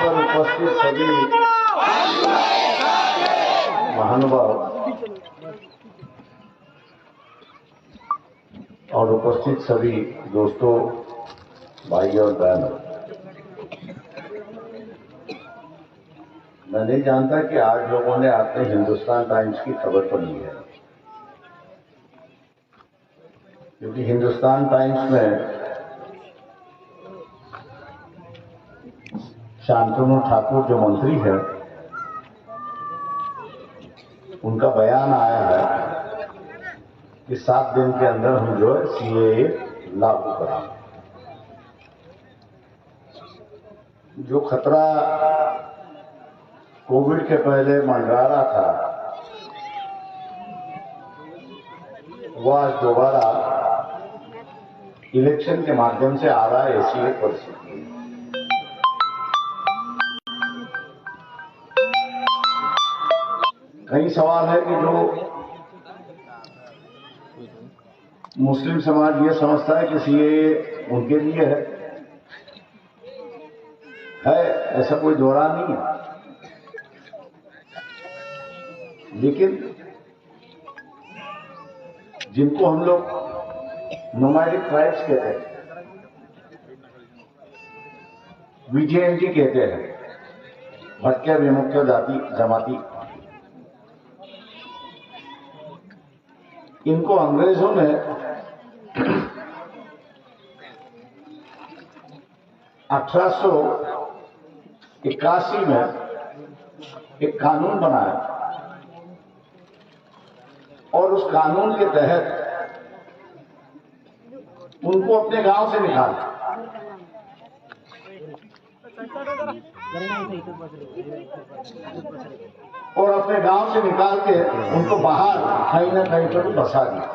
पर उपस्थित सभी महानुभाव और उपस्थित सभी दोस्तों, भाई और बहनों, मैं नहीं जानता कि आज लोगों ने आपने हिंदुस्तान टाइम्स की खबर पढ़ी है, क्योंकि हिंदुस्तान टाइम्स में शांतनु ठाकुर जो मंत्री है, उनका बयान आया है कि 7 दिन के अंदर हम जो है सीएए लागू करेंगे। जो खतरा कोविड के पहले मंडरा रहा था, वह आज दोबारा इलेक्शन के माध्यम से आ रहा है। ऐसी एक परिस्थिति है। कई सवाल है कि जो मुस्लिम समाज ये समझता है कि सीएए उनके लिए है, ऐसा कोई दोहरा नहीं है। लेकिन जिनको हम लोग नोमैडिक ट्राइब्स कहते हैं, विजेएनटी कहते हैं, भटके विमुक्त जाति जमाती, इनको अंग्रेजों ने 1881 में एक कानून बनाया और उस कानून के तहत उनको अपने गांव से निकाला और अपने गांव से निकाल के उनको बाहर कहीं ना कहीं पर बसा दिया।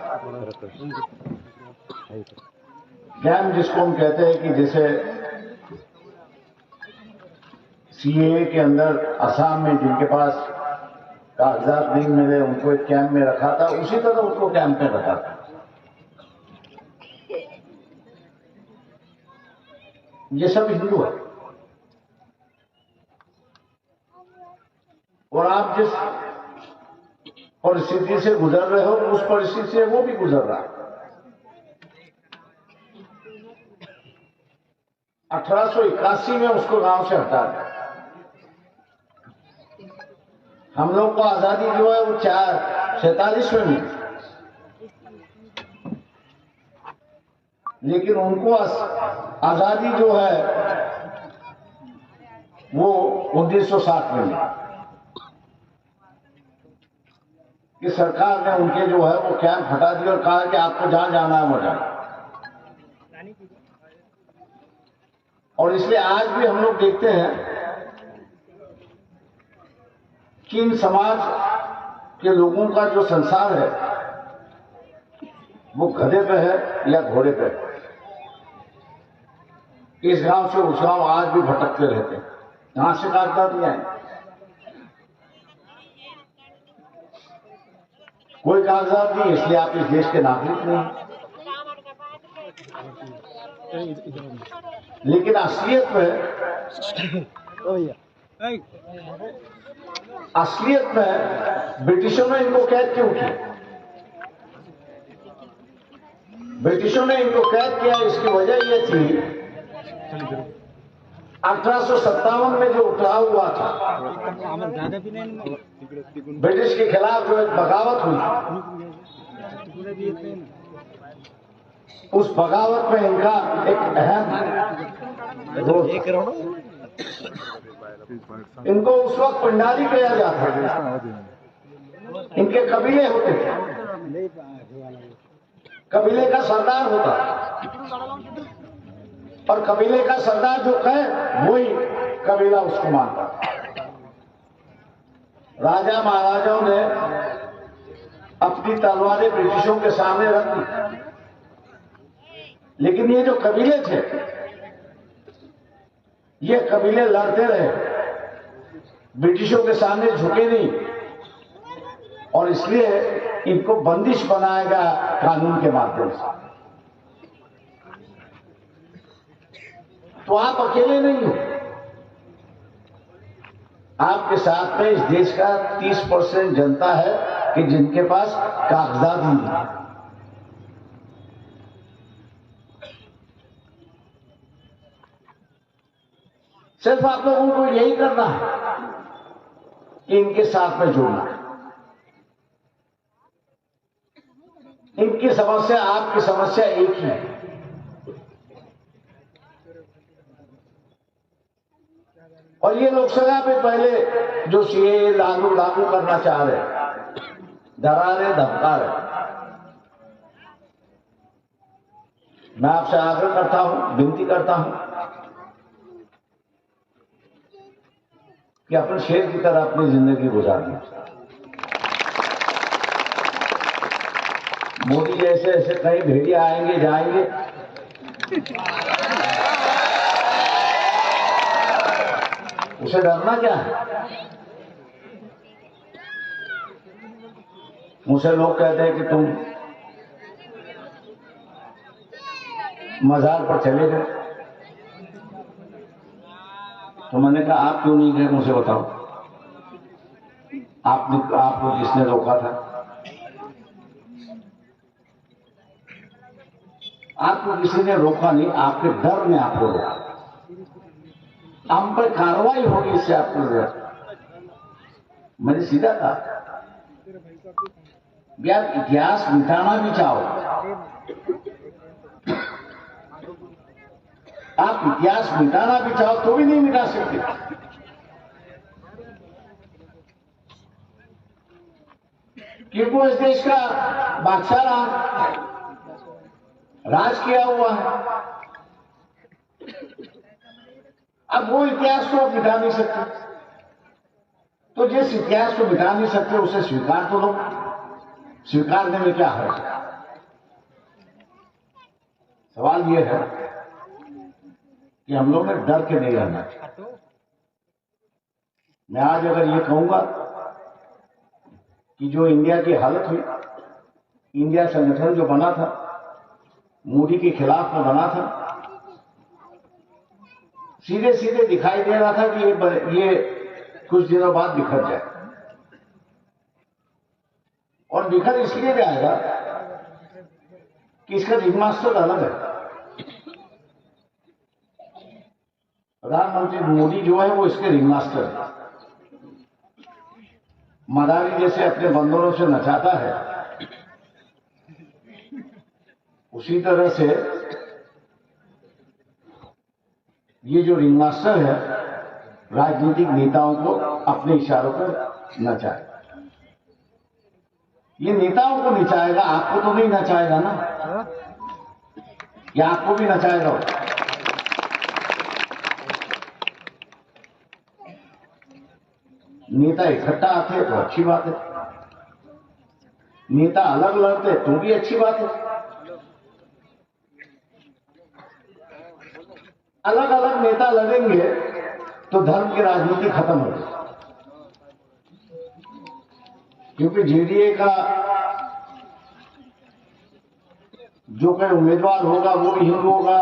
कैंप जिसको हम कहते हैं कि जैसे सीएए के अंदर असम में जिनके पास कागजात नहीं मिले उनको एक कैंप में रखा था, उसी तरह उनको कैंप में रखा था। ये सब हिंदू है और आप जिस परिस्थिति से गुजर रहे हो उस परिस्थिति से वो भी गुजर रहा है। 1881 में उसको गांव से हटा दिया। हम लोग को आजादी जो है वो 47 में मिली, लेकिन उनको आजादी जो है वो 1960 में मिली कि सरकार ने उनके जो है वो कैंप हटा दिया और कहा कि आपको जहां जाना है वो जाए। और इसलिए आज भी हम लोग देखते हैं कि इन समाज के लोगों का जो संसार है वो गधे पे है या घोड़े पे है। इस गांव से उस गांव आज भी भटकते रहते हैं। कहां से कागजात नहीं आए, कोई कागजात नहीं, इसलिए आप इस देश के नागरिक नहीं। लेकिन असलियत में ब्रिटिशों ने इनको कैद क्यों किया? ब्रिटिशों ने इनको कैद किया, इसकी वजह यह थी 1857 में जो उठाव हुआ था ब्रिटिश के खिलाफ, जो एक बगावत हुई, उस बगावत में इनका एक अहम रोल। इनको उस वक्त पंडाली किया जाता था। इनके कबीले होते थे, कबीले का सरदार होता और कबीले का सरदार जो है वही कबीला उसको मानता। राजा महाराजाओं ने अपनी तलवारें ब्रिटिशों के सामने रख दी, लेकिन ये जो कबीले थे, ये कबीले लड़ते रहे, ब्रिटिशों के सामने झुके नहीं, और इसलिए इनको बंदिश बनाया गया कानून के माध्यम से। तो आप अकेले नहीं हो, आपके साथ में इस देश का 30% जनता है कि जिनके पास कागजात ही नहीं। सिर्फ आप लोगों को यही करना है कि इनके साथ में जुड़ना है। इनकी समस्या आपकी समस्या एक ही है। और ये लोकसभा में पहले जो सीए लागू करना चाह रहे, डरा रहे, धमका रहे, मैं आपसे आग्रह करता हूं, विनती करता हूं कि अपने शेर की तरह अपनी जिंदगी गुजारिए। मोदी जैसे ऐसे कई भेड़िया आएंगे जाएंगे, उसे डरना क्या है? मुझसे लोग कहते हैं कि तुम मजार पर चले गए, तो मैंने कहा आप क्यों नहीं गए, मुझे बताओ। आपको किसने रोका था? आपको किसी ने रोका नहीं, आपके डर ने आपको रोका। हम पर कार्रवाई होगी, इससे आपको मैंने सीधा कहा, यार इतिहास मिटाना भी चाहो, आप इतिहास मिटाना भी चाहो तो भी नहीं मिटा सकते। क्योंकि वो इस देश का बादशाह रहा, राज किया हुआ है। अब वो इतिहास को आप मिटा नहीं सकते, तो जिस इतिहास को मिटा नहीं सकते उसे स्वीकार तो लो। स्वीकारने में क्या है? सवाल ये है कि हम लोग ने डर के नहीं रहना चाहिए। मैं आज अगर ये कहूंगा कि जो इंडिया की हालत हुई, इंडिया संगठन जो बना था, मोदी के खिलाफ में बना था, सीधे सीधे दिखाई दे रहा था कि ये कुछ दिनों बाद बिखर जाए। और बिखर इसलिए जाएगा कि इसका रिंगमास्टर अलग है। प्रधानमंत्री मोदी जो है वो इसके रिंगमास्टर है। मदारी जैसे अपने बंदरों से नचाता है, उसी तरह से ये जो रिंगमास्टर है राजनीतिक नेताओं को अपने इशारों पर नचाए। ये नेताओं को नचाएगा, आपको तो नहीं नचाएगा ना, या आपको भी नचाएगा? नेता इकट्ठा आते तो अच्छी बात है, नेता अलग लड़ते तो भी अच्छी बात है। अलग अलग नेता लड़ेंगे तो धर्म की राजनीति खत्म हो जाएगी। क्योंकि जेडीए का जो कोई उम्मीदवार होगा वो भी हिंदू होगा,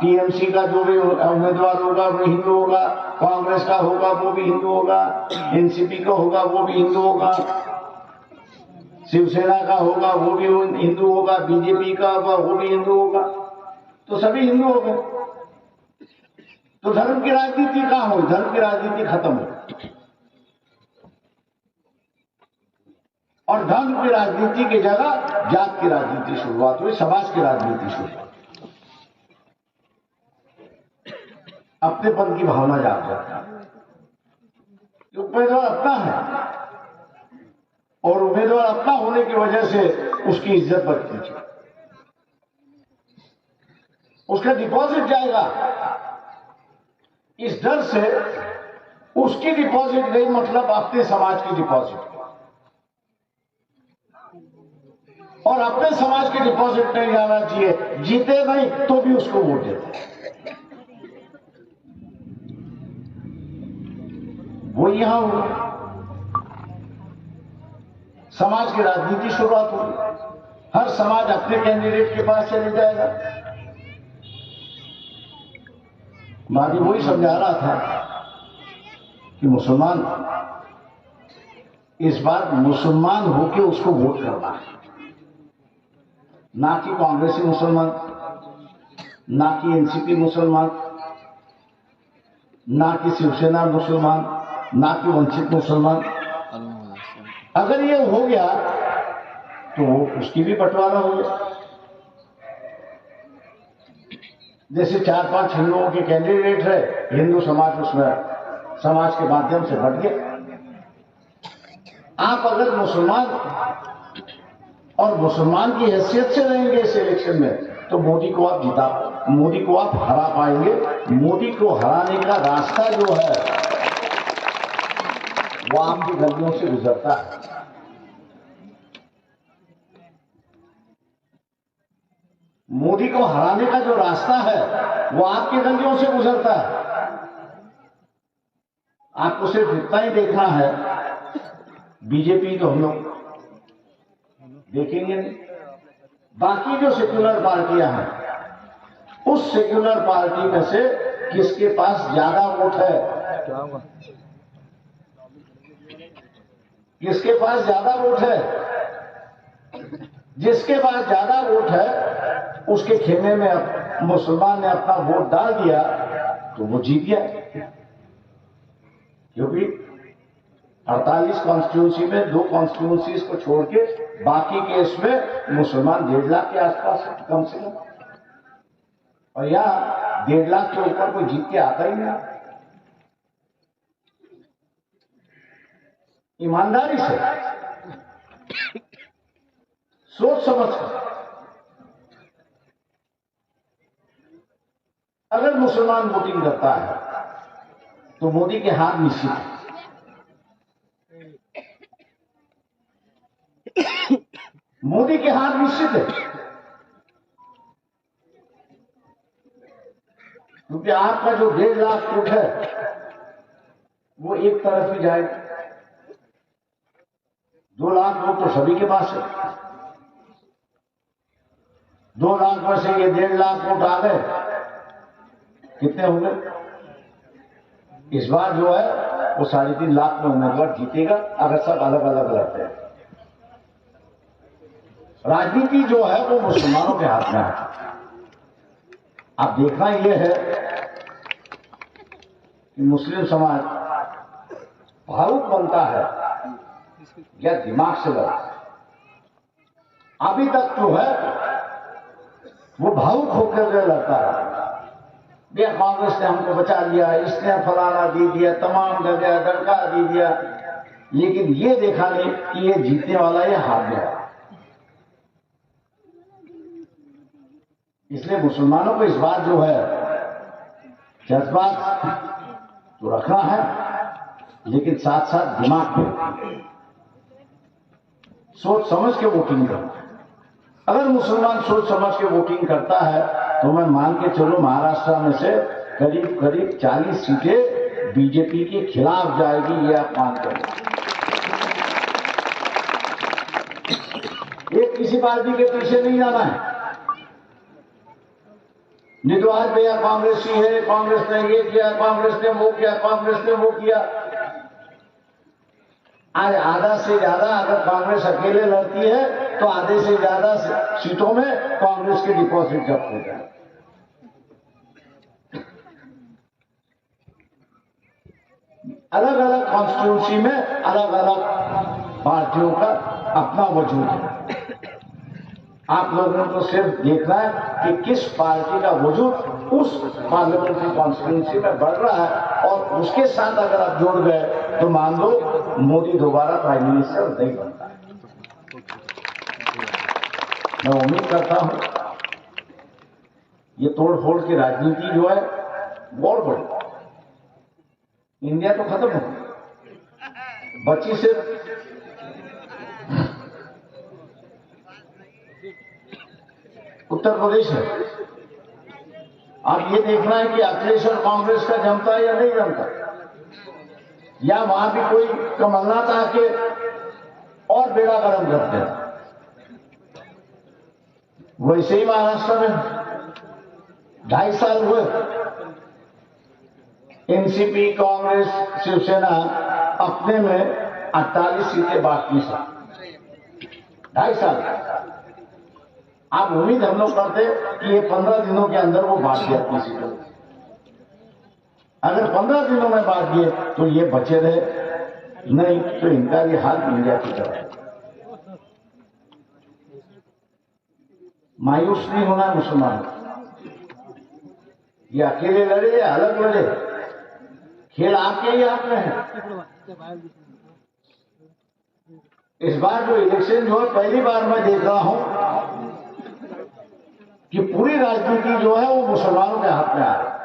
टीएमसी का जो भी उम्मीदवार होगा वो हिंदू होगा, कांग्रेस का होगा वो भी हिंदू होगा, एनसीपी का होगा वो भी हिंदू होगा, शिवसेना का होगा वो भी हिंदू होगा, बीजेपी का होगा वो भी हिंदू होगा, तो सभी हिंदू हो गए। तो धर्म की राजनीति कहां हुई? धर्म की राजनीति खत्म हो, और धर्म की राजनीति की जगह जात की राजनीति शुरुआत हुई, समाज की राजनीति शुरुआत। अपनेपन की भावना जाग जाती है। उम्मीदवार अपना है और उम्मीदवार अपना होने की वजह से उसकी इज्जत बढ़ती है, उसका डिपॉजिट जाएगा। इस डर से उसकी डिपॉजिट गई, मतलब अपने समाज की डिपॉजिट, और अपने समाज की डिपॉजिट नहीं जाना चाहिए। जीते नहीं तो भी उसको वोट देते, वो यहां हुआ। समाज की राजनीति शुरुआत होगी, हर समाज अपने कैंडिडेट के पास चले जाएगा। मादी वही समझा रहा था कि मुसलमान इस बार मुसलमान होके उसको वोट करना है, ना कि कांग्रेसी मुसलमान, ना कि एनसीपी मुसलमान, ना कि शिवसेना मुसलमान, ना कि वंचित मुसलमान। अगर ये हो गया तो उसकी भी बंटवारा हो गया। जैसे 4-5 हिंदुओं के कैंडिडेट है, हिंदू समाज उसमें समाज के माध्यम से बट गया। आप अगर मुसलमान और मुसलमान की हैसियत से रहेंगे इस इलेक्शन में तो मोदी को आप हरा पाएंगे। मोदी को हराने का रास्ता जो है वो आपकी गलियों से गुजरता है। मोदी को हराने का जो रास्ता है वो आपकी गलियों से गुजरता है। आपको सिर्फ इतना ही देखना है, बीजेपी तो हम लोग देखेंगे नहीं, बाकी जो सेक्युलर पार्टियां हैं उस सेक्युलर पार्टी में से किसके पास ज्यादा वोट है, किसके पास ज्यादा वोट है, जिसके पास ज्यादा वोट है उसके खेमे में मुसलमान ने अपना वोट डाल दिया तो वो जीत गया। क्योंकि 48 कॉन्स्टिट्यूंसी में 2 कॉन्स्टिट्यूंसीज को छोड़ के बाकी केस में मुसलमान 1.5 लाख के आसपास है कम से कम, और यहां 1.5 लाख के ऊपर कोई जीत के आता ही नहीं। ईमानदारी से, सोच समझ कर अगर मुसलमान वोटिंग करता है तो मोदी के हाथ निश्चित है। मोदी के हाथ निश्चित है, क्योंकि आपका जो 1.5 लाख वोट है वो एक तरफ ही जाएगा। 2 लाख वोट तो सभी के पास है। 2 लाख में से ये 1.5 लाख वोट आ गए, कितने हो गए? इस बार जो है वो 3.5 लाख में उम्मीदवार जीतेगा अगर सब अलग अलग लड़ते हैं। राजनीति जो है वो मुसलमानों के हाथ में है। अब देखना यह है कि मुस्लिम समाज भावुक बनता है या दिमाग से लड़ता है। अभी तक जो है वो भावुक होकर के लड़ता है। ये कांग्रेस ने हमको बचा लिया, इसने फलाना दे दिया, तमाम जगह दड़का दे दिया, लेकिन ये देखा नहीं कि ये जीतने वाला ये हार गया। इसलिए मुसलमानों को इस बात जो है जज्बात तो रखना है, लेकिन साथ साथ दिमाग में सोच समझ के वोटिंग करना है। अगर मुसलमान सोच समझ के वोटिंग करता है तो मैं मान के चलो महाराष्ट्र में से करीब करीब 40 सीटें बीजेपी के खिलाफ जाएगी, ये आप मान कर। एक किसी पार्टी के पीछे नहीं जाना है। नहीं तो आज भैया कांग्रेसी है, कांग्रेस ने ये किया, कांग्रेस ने वो किया, कांग्रेस ने वो किया। आज आधा से ज्यादा अगर कांग्रेस अकेले लड़ती है तो आधे से ज्यादा सीटों में कांग्रेस के डिपॉजिट जब्त हो जाए। अलग अलग कॉन्स्टिट्यूंसी में अलग अलग पार्टियों का अपना वजूद है। आप लोगों को सिर्फ देखना है कि किस पार्टी का वजूद उस पार्लियामेंट्री कॉन्स्टिट्यूंसी में बढ़ रहा है, और उसके साथ अगर आप जुड़ गए तो मान लो मोदी दोबारा प्राइम मिनिस्टर नहीं बनता है। मैं उम्मीद करता हूं ये तोड़फोड़ की राजनीति जो है बहुत बड़ी, इंडिया तो खत्म हो गई, बची सिर्फ उत्तर प्रदेश है। अब ये देखना है कि अखिलेश और कांग्रेस का जमता है या नहीं जमता, या वहां भी कोई कमलनाथ आके और बेड़ा गर्म करते हैं। वैसे ही महाराष्ट्र में 2.5 साल हुए, एनसीपी, कांग्रेस, शिवसेना अपने में 48 सीटें बाकी हैं, 2.5 साल। आप उम्मीद हम लोग करते कि ये 15 दिनों के अंदर वो बांट दिया अपनी सीटों। अगर 15 दिनों में बांट दिए तो ये बचे रहे, नहीं तो इनका ये हाल इंडिया की तरह। मायूस नहीं होना मुसलमान, ये अकेले लड़े या अलग लड़े, खेल आपके ही हाथ में है। इस बार जो इलेक्शन जो है पहली बार मैं देख रहा हूं कि पूरी राजनीति जो है वो मुसलमानों के हाथ में आ रही है।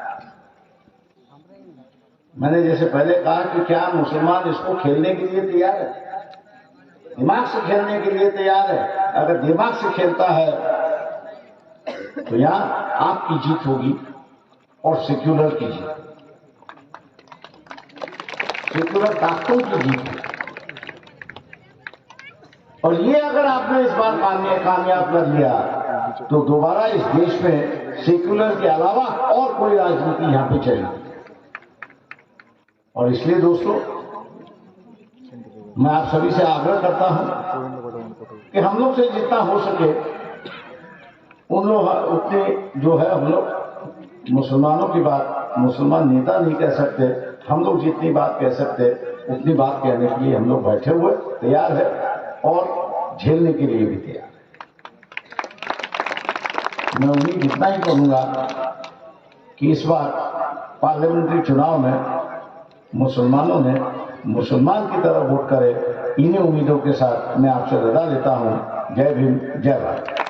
मैंने जैसे पहले कहा कि क्या मुसलमान इसको खेलने के लिए तैयार है, दिमाग से खेलने के लिए तैयार है। अगर दिमाग से खेलता है तो यहां आपकी जीत होगी और सेक्युलर की जीत, सेक्युलर ताकतों की जीत है। और ये अगर आपने इस बार कामयाब कर लिया तो दोबारा इस देश में सेक्युलर के अलावा और कोई राजनीति यहां पे चलेगी। और इसलिए दोस्तों मैं आप सभी से आग्रह करता हूं कि हम लोग से जितना हो सके उन लोग उतने जो है हम लोग मुसलमानों की बात, मुसलमान नेता नहीं कह सकते, हम लोग जितनी बात कह सकते उतनी बात कहने के लिए हम लोग बैठे हुए तैयार है और झेलने के लिए भी तैयार है। मैं उम्मीद इतना ही करूंगा कि इस बार पार्लियामेंट्री चुनाव में मुसलमानों ने मुसलमान की तरफ वोट करे। इन्हीं उम्मीदों के साथ मैं आपसे विदा लेता हूं। जय भीम, जय भारत।